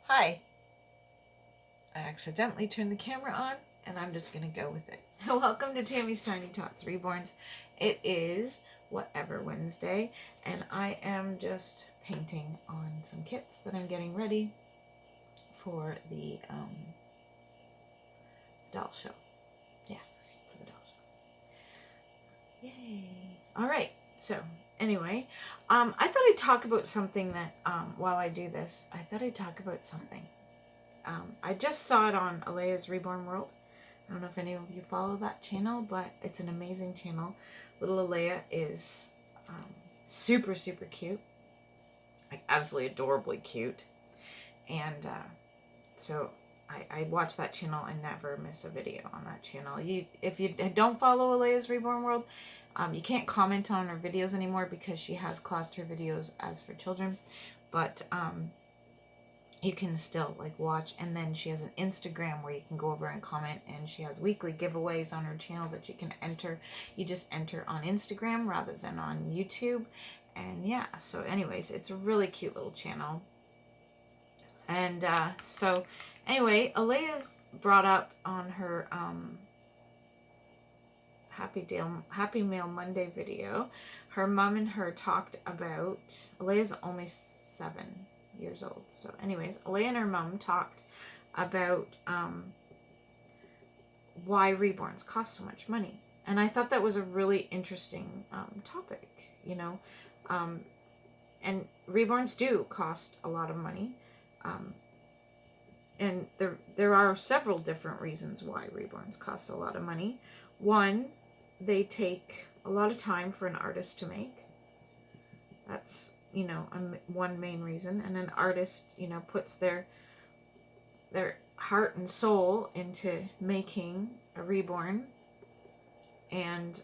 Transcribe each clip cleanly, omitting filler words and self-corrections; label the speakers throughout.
Speaker 1: Hi. I accidentally turned the camera on, and I'm just going to go with it. Welcome to Tammy's Tiny Tots Reborns. It is Whatever Wednesday, and I am just painting on some kits that I'm getting ready for the doll show. Yeah, for the doll show. Yay. All right, so anyway, I thought I'd talk about something that, while I do this, I thought I'd talk about something. I just saw it on Alea's Reborn World. I don't know if any of you follow that channel, but it's an amazing channel. Little Alea is super, super cute. Like, absolutely adorably cute. And so I watch that channel and never miss a video on that channel. If you don't follow Alea's Reborn World, you can't comment on her videos anymore because she has classed her videos as for children. But you can still watch, and then she has an Instagram where you can go over and comment, and she has weekly giveaways on her channel that you can enter. You just enter on Instagram rather than on YouTube. And yeah, so anyways, it's a really cute little channel. And so anyway, Alea's brought up on her Happy Mail Monday video, her mom and her talked about, Alea's only 7 years old. So anyways, Alea and her mom talked about why reborns cost so much money. And I thought that was a really interesting topic, and reborns do cost a lot of money. And there are several different reasons why reborns cost a lot of money. One, they take a lot of time for an artist to make. That's, one main reason. And an artist, puts their heart and soul into making a reborn. And,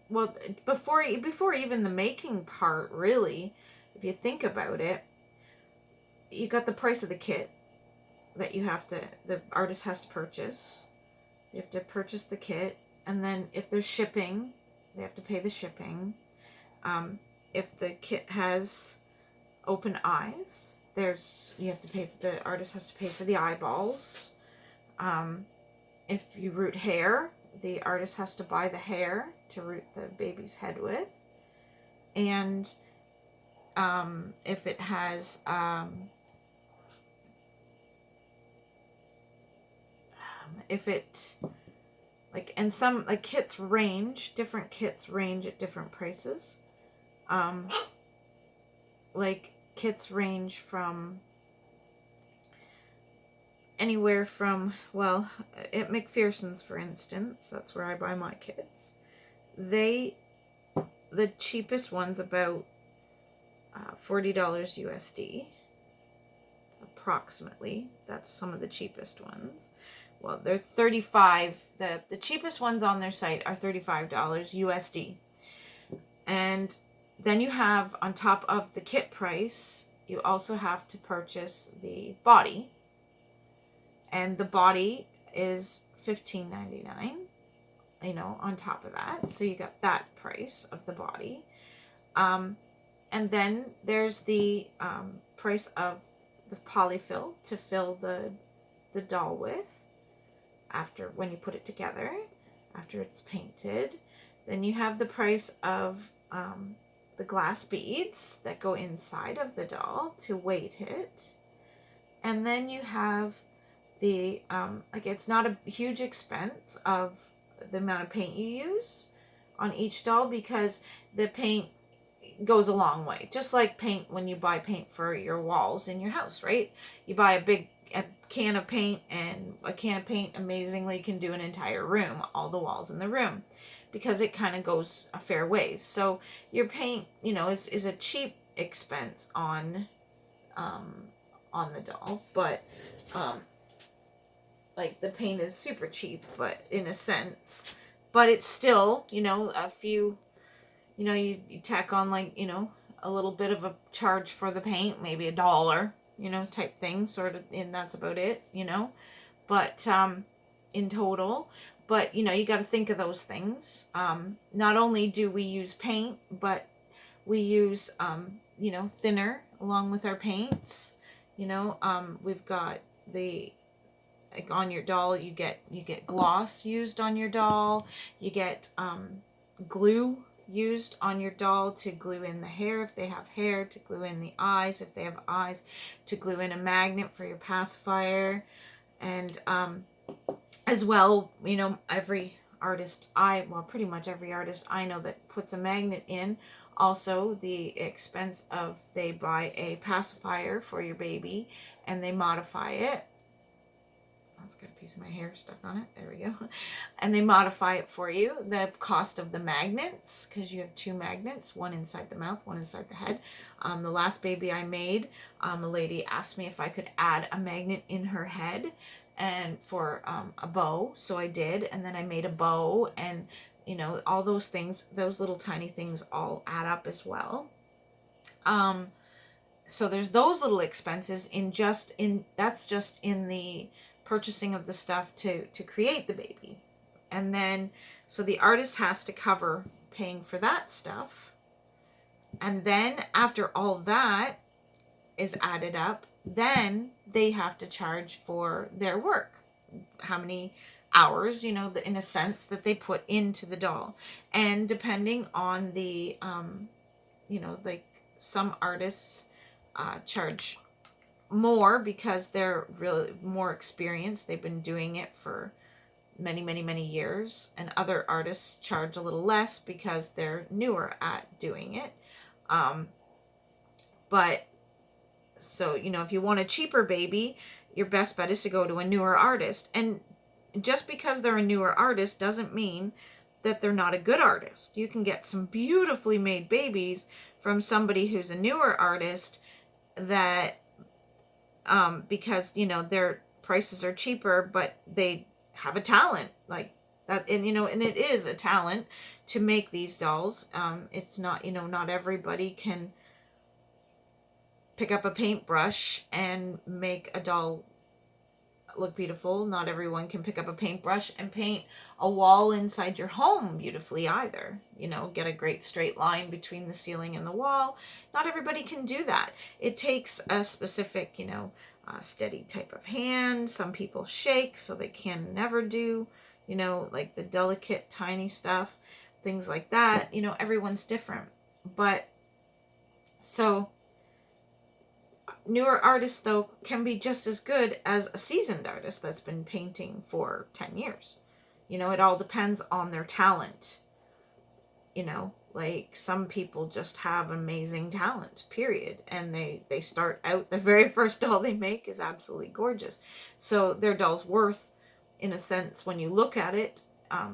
Speaker 1: well, before even the making part, really, if you think about it, you got the price of the kit that the artist has to purchase. They have to purchase the kit, and then if there's shipping, they have to pay the shipping. If the kit has open eyes, the artist has to pay for the eyeballs. If you root hair, the artist has to buy the hair to root the baby's head with. And if it has and some kits different kits range at different prices. Kits range from anywhere from, well, at McPherson's, for instance, that's where I buy my kits. The cheapest one's about $40 USD, approximately. That's some of the cheapest ones. Well, they're $35. The cheapest ones on their site are $35 USD. And then you have, on top of the kit price, you also have to purchase the body. And the body is $15.99, on top of that. So you got that price of the body. And then there's the price of the polyfill to fill the doll with when you put it together, after it's painted. Then you have the price of the glass beads that go inside of the doll to weight it. And then you have the, it's not a huge expense of the amount of paint you use on each doll, because the paint goes a long way. Just like paint, when you buy paint for your walls in your house, right? You buy a can of paint, and a can of paint amazingly can do an entire room, all the walls in the room, because it kind of goes a fair ways. So your paint, is a cheap expense on the doll, but the paint is super cheap, but in a sense, but it's still, a few, you tack on a little bit of a charge for the paint, maybe $1, type thing, sort of, and that's about it, but in total. But you got to think of those things. Not only do we use paint, but we use thinner, along with our paints. You know, we've got the, like on your doll, you get gloss used on your doll. You get glue used on your doll to glue in the hair if they have hair, to glue in the eyes if they have eyes, to glue in a magnet for your pacifier. And as well, you know, every artist pretty much every artist I know that puts a magnet in, also the expense of, they buy a pacifier for your baby and they modify it. That's got a piece of my hair stuck on it. There we go. And they modify it for you. The cost of the magnets, because you have 2 magnets, one inside the mouth, one inside the head. The last baby I made, a lady asked me if I could add a magnet in her head and for a bow. So I did. And then I made a bow, and, you know, all those things, those little tiny things all add up as well. So there's those little expenses that's just in the purchasing of the stuff to create the baby. And then, so the artist has to cover paying for that stuff. And then after all that is added up, then they have to charge for their work. How many hours, you know, in a sense, that they put into the doll. And depending on the, you know, like some artists charge more because they're really more experienced. They've been doing it for many, many, many years. And other artists charge a little less because they're newer at doing it. But so, you know, if you want a cheaper baby, your best bet is to go to a newer artist. And just because they're a newer artist doesn't mean that they're not a good artist. You can get some beautifully made babies from somebody who's a newer artist that because, you know, their prices are cheaper, but they have a talent like that. And, you know, and it is a talent to make these dolls. It's not, you know, not everybody can pick up a paintbrush and make a doll look beautiful. Not everyone can pick up a paintbrush and paint a wall inside your home beautifully either. You know, get a great straight line between the ceiling and the wall. Not everybody can do that. It takes a specific, you know, steady type of hand. Some people shake, so they can never do, you know, like the delicate tiny stuff, things like that. You know, everyone's different. But so newer artists, though, can be just as good as a seasoned artist that's been painting for 10 years. You know, it all depends on their talent. You know, like some people just have amazing talent, period. And they start out, the very first doll they make is absolutely gorgeous. So their doll's worth, in a sense, when you look at it,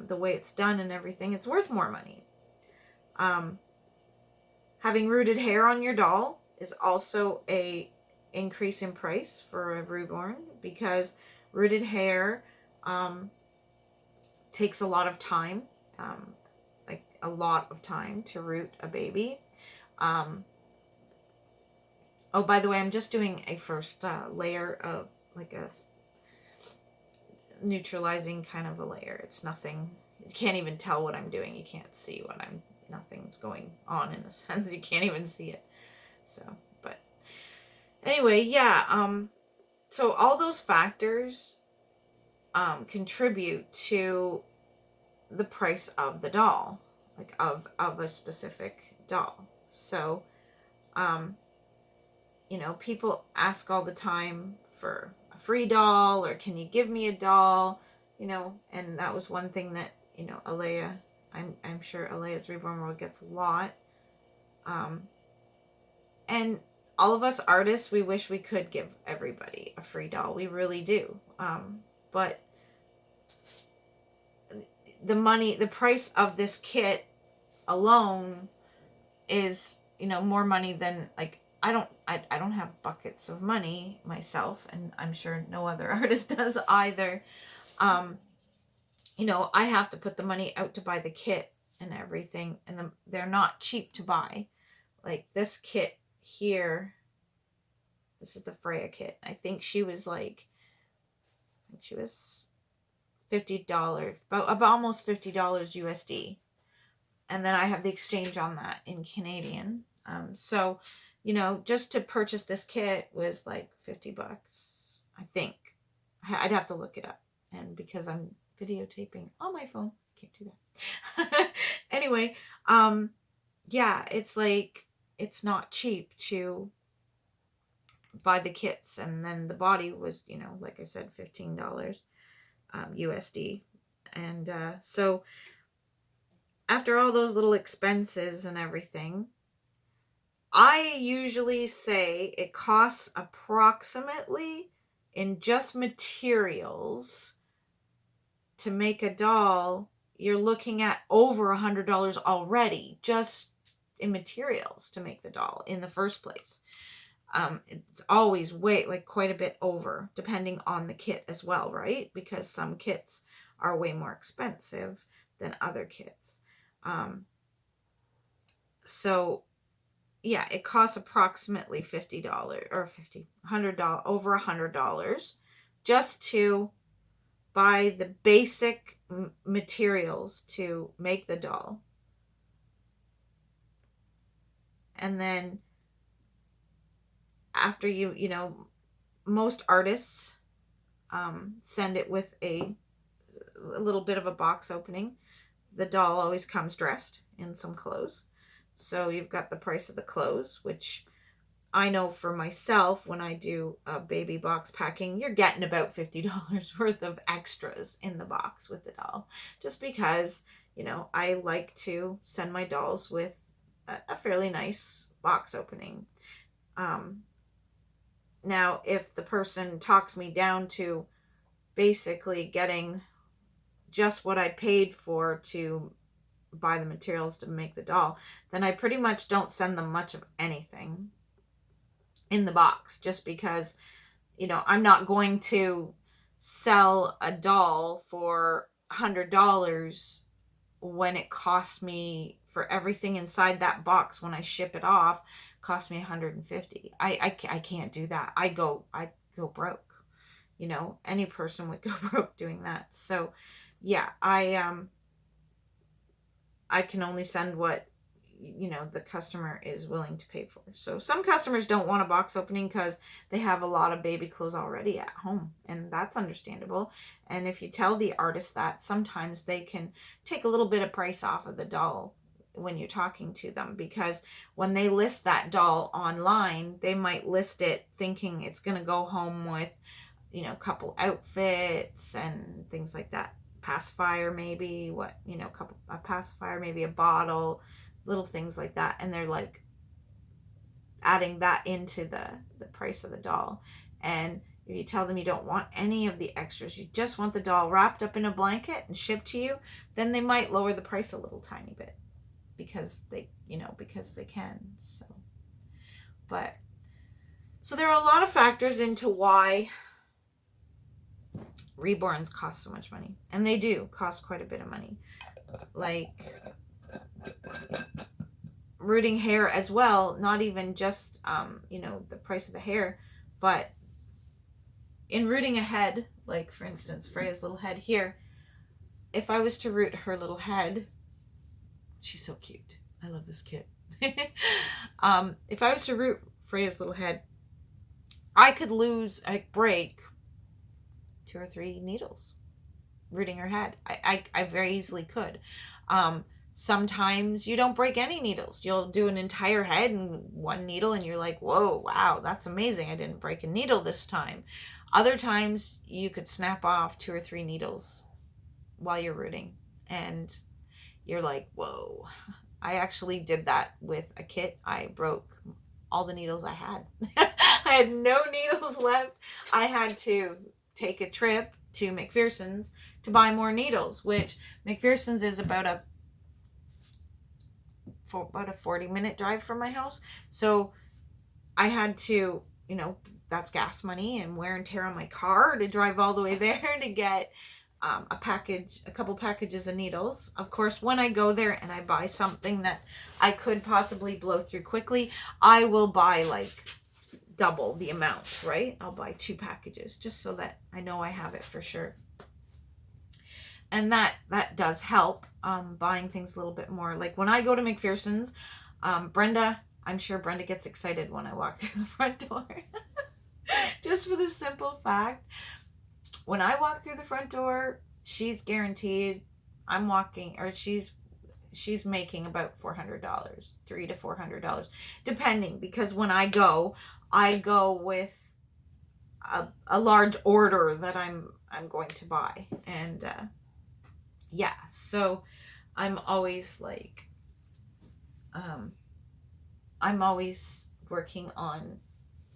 Speaker 1: the way it's done and everything, it's worth more money. Having rooted hair on your doll is also a increase in price for a reborn, because rooted hair takes a lot of time, like a lot of time to root a baby. Oh, by the way, I'm just doing a first layer of like a neutralizing kind of a layer. It's nothing, you can't even tell what I'm doing. You can't see what nothing's going on in a sense. You can't even see it. So, but anyway, yeah, so all those factors contribute to the price of the doll, like of a specific doll. So, you know, people ask all the time for a free doll, or can you give me a doll, you know, and that was one thing that, you know, Alea, I'm sure Alea's Reborn World gets a lot. And all of us artists, we wish we could give everybody a free doll. We really do. But the price of this kit alone is, you know, more money than, like, I don't have buckets of money myself, and I'm sure no other artist does either. You know, I have to put the money out to buy the kit and everything, and they're not cheap to buy. Like this kit here, this is the Freya kit. I think she was like, she was $50, about almost $50 USD. And then I have the exchange on that in Canadian. So you know, just to purchase this kit was like $50, I think. I'd have to look it up. And because I'm videotaping on my phone, I can't do that. Anyway, yeah, it's like, it's not cheap to buy the kits. And then the body was, you know, like I said, $15 USD. And so after all those little expenses and everything, I usually say it costs approximately, in just materials to make a doll, you're looking at over $100 already, just in materials to make the doll in the first place. It's always quite a bit over, depending on the kit as well, right? Because some kits are way more expensive than other kits. So yeah, it costs approximately $50 or $100, over $100 just to buy the basic materials to make the doll. And then after you know, most artists send it with a little bit of a box opening. The doll always comes dressed in some clothes. So you've got the price of the clothes, which I know for myself, when I do a baby box packing, you're getting about $50 worth of extras in the box with the doll. Just because, you know, I like to send my dolls with a fairly nice box opening. Now, if the person talks me down to basically getting just what I paid for to buy the materials to make the doll, then I pretty much don't send them much of anything in the box, just because, you know, I'm not going to sell a doll for $100 when it costs me, for everything inside that box when I ship it off, cost me $150. I can't do that. I go broke. You know, any person would go broke doing that. So yeah, I can only send what, you know, the customer is willing to pay for. So some customers don't want a box opening because they have a lot of baby clothes already at home, and that's understandable. And if you tell the artist that, sometimes they can take a little bit of price off of the doll when you're talking to them, because when they list that doll online, they might list it thinking it's going to go home with, you know, a couple outfits and things like that. Pacifier, maybe, a pacifier, maybe a bottle, little things like that. And they're like adding that into the price of the doll. And if you tell them you don't want any of the extras, you just want the doll wrapped up in a blanket and shipped to you, then they might lower the price a little tiny bit, because they can. So there are a lot of factors into why reborns cost so much money, and they do cost quite a bit of money, like rooting hair as well. Not even just you know, the price of the hair, but in rooting a head, like for instance Freya's little head here, if I was to root her little head, she's so cute, I love this kid. If I was to root Freya's little head, I could break 2 or 3 needles rooting her head. I very easily could. Sometimes you don't break any needles. You'll do an entire head in one needle and you're like, whoa, wow, that's amazing. I didn't break a needle this time. Other times you could snap off 2 or 3 needles while you're rooting, and you're like, whoa. I actually did that with a kit. I broke all the needles I had. I had no needles left. I had to take a trip to McPherson's to buy more needles, which McPherson's is about a 40-minute drive from my house. So I had to, you know, that's gas money and wear and tear on my car to drive all the way there to get a couple packages of needles. Of course, when I go there and I buy something that I could possibly blow through quickly, I will buy like double the amount, right? I'll buy 2 packages just so that I know I have it for sure. And that does help, buying things a little bit more. Like when I go to McPherson's, Brenda, I'm sure Brenda gets excited when I walk through the front door. Just for the simple fact, when I walk through the front door, she's guaranteed I'm walking, or she's making about $400, $300 to $400, depending, because when I go with a large order that I'm going to buy. And yeah, so I'm always like, I'm always working on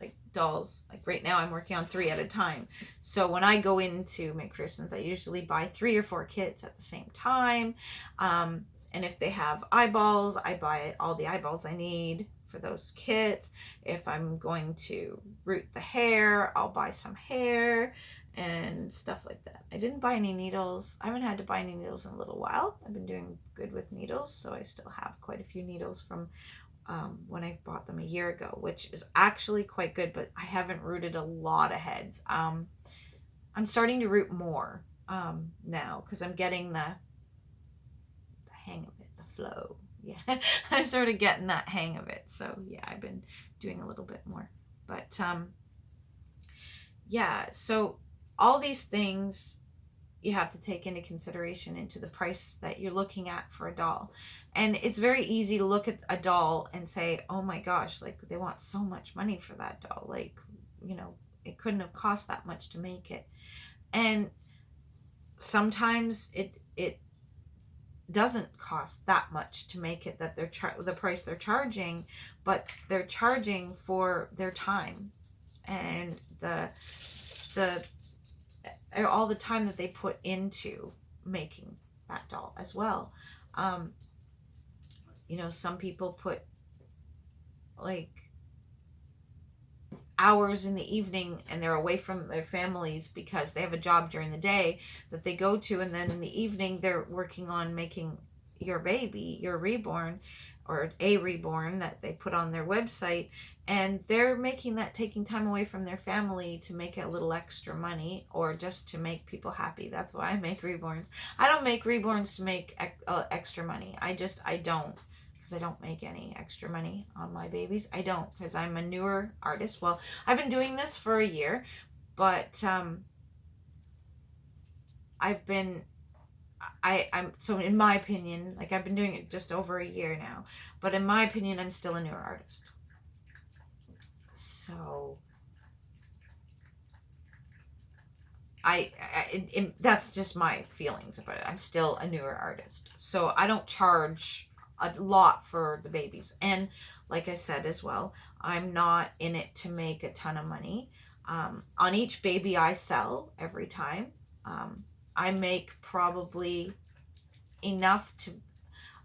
Speaker 1: like dolls. Like right now I'm working on 3 at a time. So when I go into McPherson's, I usually buy 3 or 4 kits at the same time. And if they have eyeballs, I buy all the eyeballs I need for those kits. If I'm going to root the hair, I'll buy some hair and stuff like that. I didn't buy any needles. I haven't had to buy any needles in a little while. I've been doing good with needles, so I still have quite a few needles from when I bought them a year ago, which is actually quite good, but I haven't rooted a lot of heads. I'm starting to root more now because I'm getting the hang of it, the flow. Yeah, I'm sort of getting that hang of it. So yeah, I've been doing a little bit more. But yeah, so all these things you have to take into consideration into the price that you're looking at for a doll. And it's very easy to look at a doll and say, oh my gosh, like they want so much money for that doll. Like, you know, it couldn't have cost that much to make it. And sometimes it doesn't cost that much to make it, that they're the price they're charging, but they're charging for their time and all the time that they put into making that doll as well. You know, some people put like hours in the evening and they're away from their families because they have a job during the day that they go to, and then in the evening they're working on making your baby, your reborn, or a reborn that they put on their website, and they're making that, taking time away from their family to make a little extra money or just to make people happy. That's why I make reborns. I don't make reborns to make extra money. I don't, because I don't make any extra money on my babies. I don't, because I'm a newer artist. Well, I've been doing this for a year, but I'm so in my opinion, like I've been doing it just over a year now, but in my opinion, I'm still a newer artist. So that's just my feelings about it. I'm still a newer artist, so I don't charge a lot for the babies. And like I said as well, I'm not in it to make a ton of money. On each baby I sell every time, I make probably enough to,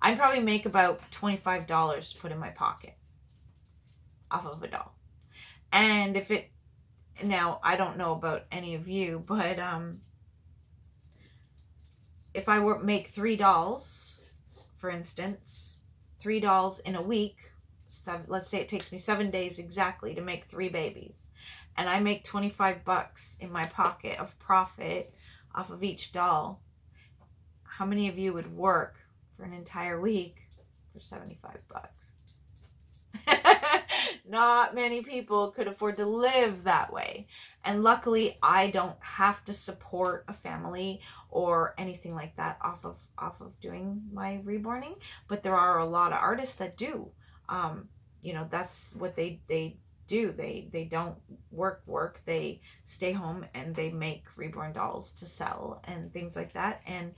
Speaker 1: I probably make about $25 to put in my pocket off of a doll. And if it, now I don't know about any of you, but if I were make 3 dolls, for instance, 3 dolls in a week, let's say it takes me 7 days exactly to make 3 babies, and I make $25 in my pocket of profit off of each doll, how many of you would work for an entire week for $75? Not many people could afford to live that way. And luckily, I don't have to support a family or anything like that off of doing my reborning. But there are a lot of artists that do. You know, that's what they do. They don't work. They stay home and they make reborn dolls to sell and things like that. And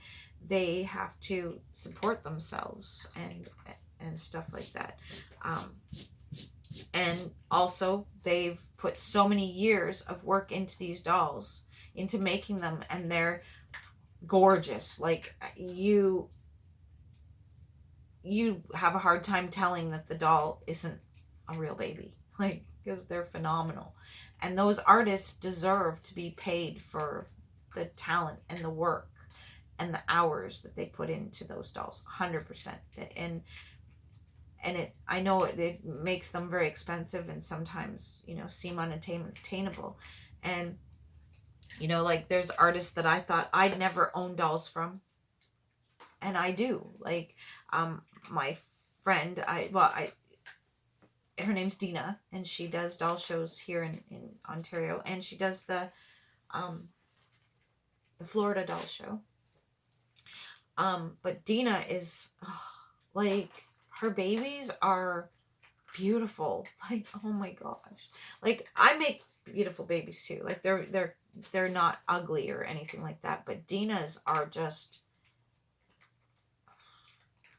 Speaker 1: they have to support themselves and stuff like that. And also, they've put so many years of work into these dolls, into making them, and they're gorgeous. Like, you have a hard time telling that the doll isn't a real baby, like, because they're phenomenal. And those artists deserve to be paid for the talent and the work and the hours that they put into those dolls, 100%. And I know it makes them very expensive and sometimes, you know, seem unattainable. And, you know, like there's artists that I thought I'd never own dolls from, and I do. Like, my friend, her name's Dina, and she does doll shows here in Ontario, and she does the Florida doll show. But Dina is, like, her babies are beautiful. Like, oh my gosh. Like, I make beautiful babies too. Like, they're not ugly or anything like that, but Dina's are just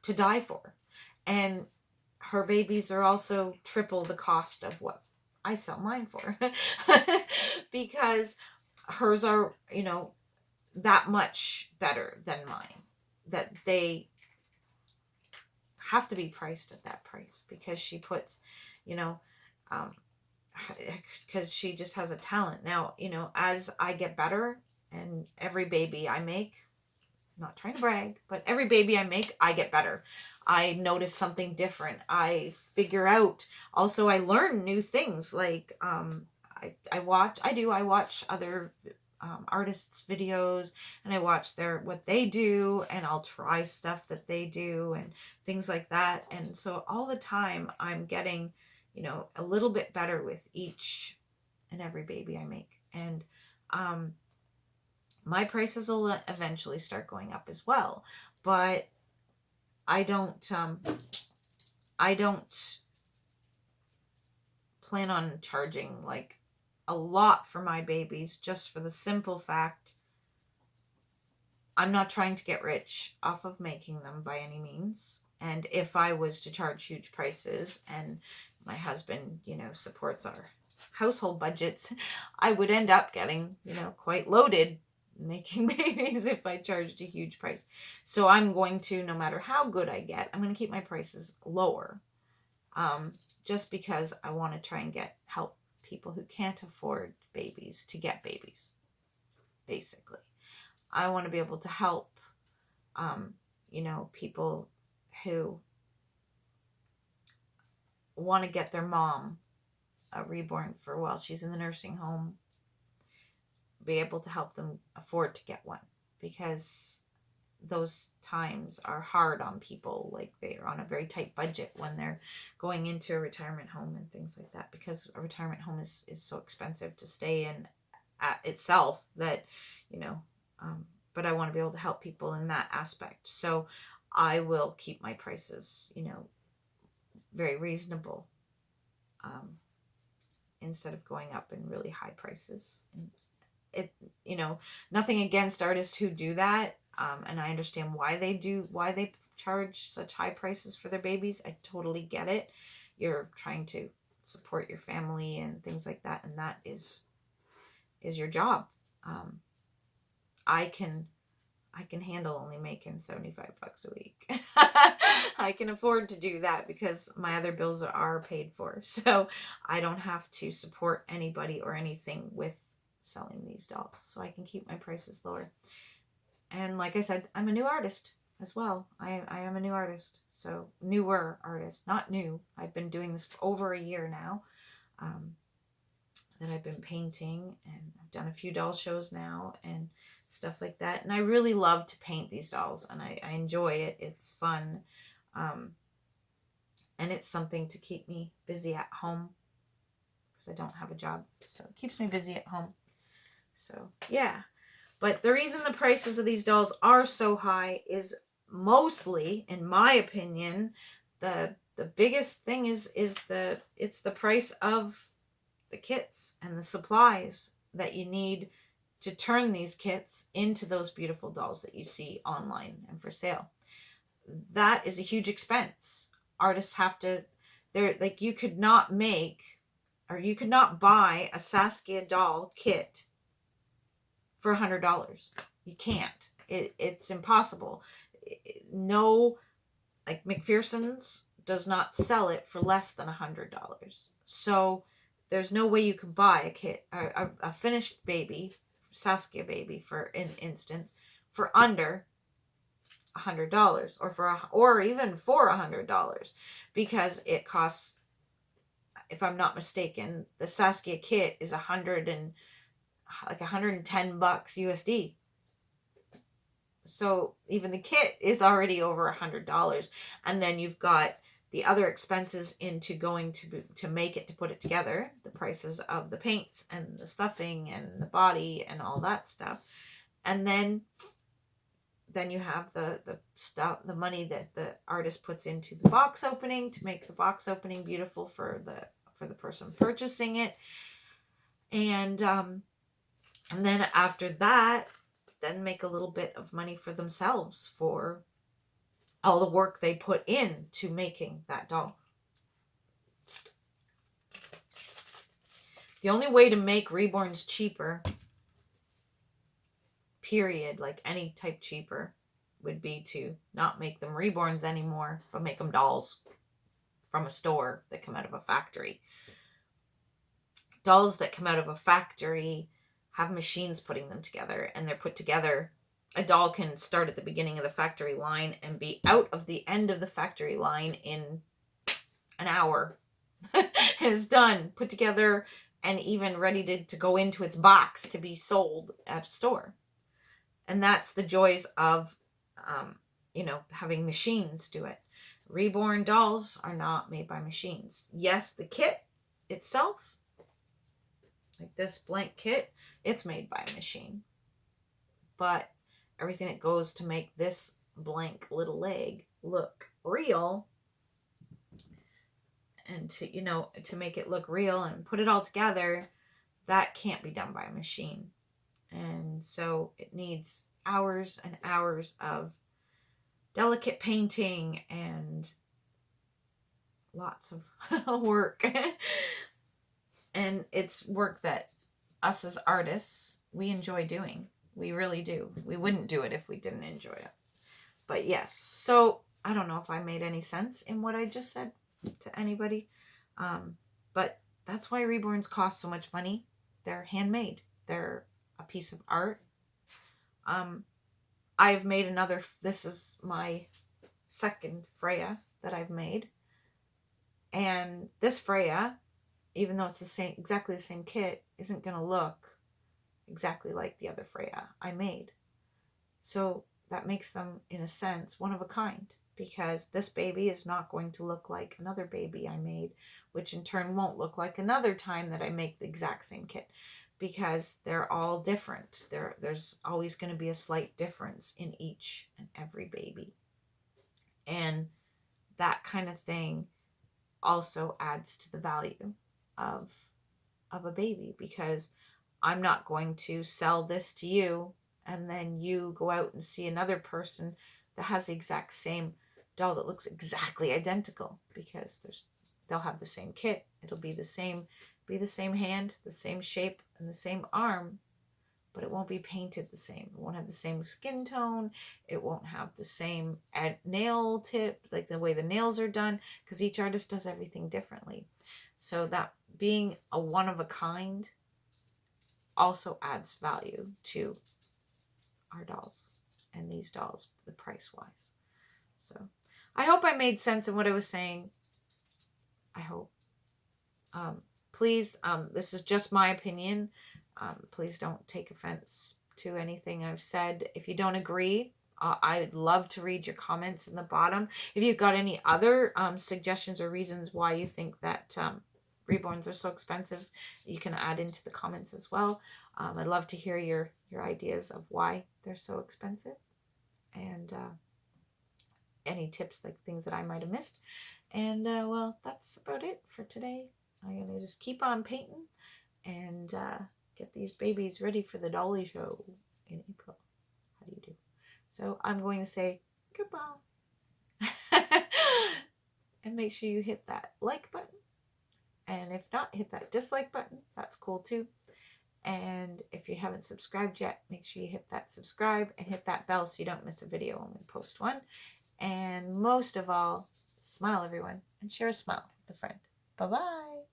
Speaker 1: to die for. And her babies are also triple the cost of what I sell mine for. Because hers are, you know, that much better than mine. That they have to be priced at that price because she puts, you know, because she just has a talent. Now, you know, as I get better, and every baby I make, not trying to brag, but every baby I make, I get better. I notice something different. I figure out. Also, I learn new things. Like, I watch other artists' videos, and I watch what they do, and I'll try stuff that they do and things like that. And so all the time I'm getting, you know, a little bit better with each and every baby I make. And my prices will eventually start going up as well, but I don't plan on charging like a lot for my babies, just for the simple fact I'm not trying to get rich off of making them by any means. And if I was to charge huge prices, and my husband, you know, supports our household budgets, I would end up getting, you know, quite loaded making babies if I charged a huge price. So I'm going to, no matter how good I get, I'm going to keep my prices lower. Just because I want to try and help people who can't afford babies to get babies, basically. I want to be able to help, you know, people who want to get their mom a reborn for while she's in the nursing home, be able to help them afford to get one, because those times are hard on people. Like, they are on a very tight budget when they're going into a retirement home and things like that, because a retirement home is so expensive to stay in at itself that, you know, but I want to be able to help people in that aspect. So I will keep my prices, you know, very reasonable, instead of going up in really high prices. And it, you know, nothing against artists who do that. And I understand why they charge such high prices for their babies. I totally get it. You're trying to support your family and things like that, and that is your job. I can handle only making $75 a week. I can afford to do that because my other bills are paid for. So I don't have to support anybody or anything with selling these dolls. So I can keep my prices lower. And like I said, I'm a new artist as well. I am a new artist. So newer artist, not new. I've been doing this for over a year now. That I've been painting, and I've done a few doll shows now and stuff like that. And I really love to paint these dolls, and I enjoy it. It's fun. And it's something to keep me busy at home, because I don't have a job. So it keeps me busy at home. So yeah. But the reason the prices of these dolls are so high is mostly, in my opinion, the biggest thing is the price of the kits and the supplies that you need to turn these kits into those beautiful dolls that you see online and for sale. That is a huge expense. Artists have to, like, you could not buy a Saskia doll kit for $100. You can't. It's impossible. No, like, McPherson's does not sell it for less than $100. So there's no way you can buy a kit, a finished baby, Saskia baby, for instance, for under $100, or even for $100, because it costs, if I'm not mistaken, the Saskia kit is $110 USD. So even the kit is already over $100, and then you've got the other expenses into going to make it, to put it together, the prices of the paints and the stuffing and the body and all that stuff. And then you have the stuff, the money that the artist puts into the box opening to make the box opening beautiful for the person purchasing it. And then after that, then make a little bit of money for themselves for all the work they put in to making that doll. The only way to make reborns cheaper, period, like any type cheaper, would be to not make them reborns anymore, but make them dolls from a store that come out of a factory. Dolls that come out of a factory have machines putting them together, and they're put together. A doll can start at the beginning of the factory line and be out of the end of the factory line in an hour. And it's done, put together, and even ready to go into its box to be sold at a store. And that's the joys of, having machines do it. Reborn dolls are not made by machines. Yes, the kit itself, like this blank kit, it's made by a machine. But everything that goes to make this blank little leg look real, and to make it look real and put it all together, that can't be done by a machine. And so it needs hours and hours of delicate painting and lots of work. And it's work that us as artists, we enjoy doing. We really do. We wouldn't do it if we didn't enjoy it. But yes, so I don't know if I made any sense in what I just said to anybody. But that's why reborns cost so much money. They're handmade. They're a piece of art. I've made another, this is my second Freya that I've made. And this Freya, even though it's exactly the same kit, isn't going to look exactly like the other Freya I made. So that makes them, in a sense, one of a kind, because this baby is not going to look like another baby I made, which in turn won't look like another time that I make the exact same kit, because they're all different. There's always going to be a slight difference in each and every baby. And that kind of thing also adds to the value of a baby, because I'm not going to sell this to you and then you go out and see another person that has the exact same doll that looks exactly identical, because they'll have the same kit. It'll be the same hand, the same shape, and the same arm, but it won't be painted the same. It won't have the same skin tone. It won't have the same nail tip, like the way the nails are done, because each artist does everything differently. So that being a one of a kind also adds value to our dolls and these dolls, the price wise. So I hope I made sense of what I was saying. I hope. Please, this is just my opinion. Please don't take offense to anything I've said. If you don't agree, I'd love to read your comments in the bottom. If you've got any other suggestions or reasons why you think that reborns are so expensive, you can add into the comments as well. I'd love to hear your ideas of why they're so expensive, and any tips, like things that I might have missed. And well, that's about it for today. I'm gonna just keep on painting and get these babies ready for the dolly show in April. How do you do? So I'm going to say goodbye. And make sure you hit that like button. And if not, hit that dislike button. That's cool too. And if you haven't subscribed yet, make sure you hit that subscribe and hit that bell so you don't miss a video when we post one. And most of all, smile everyone, and share a smile with a friend. Bye-bye.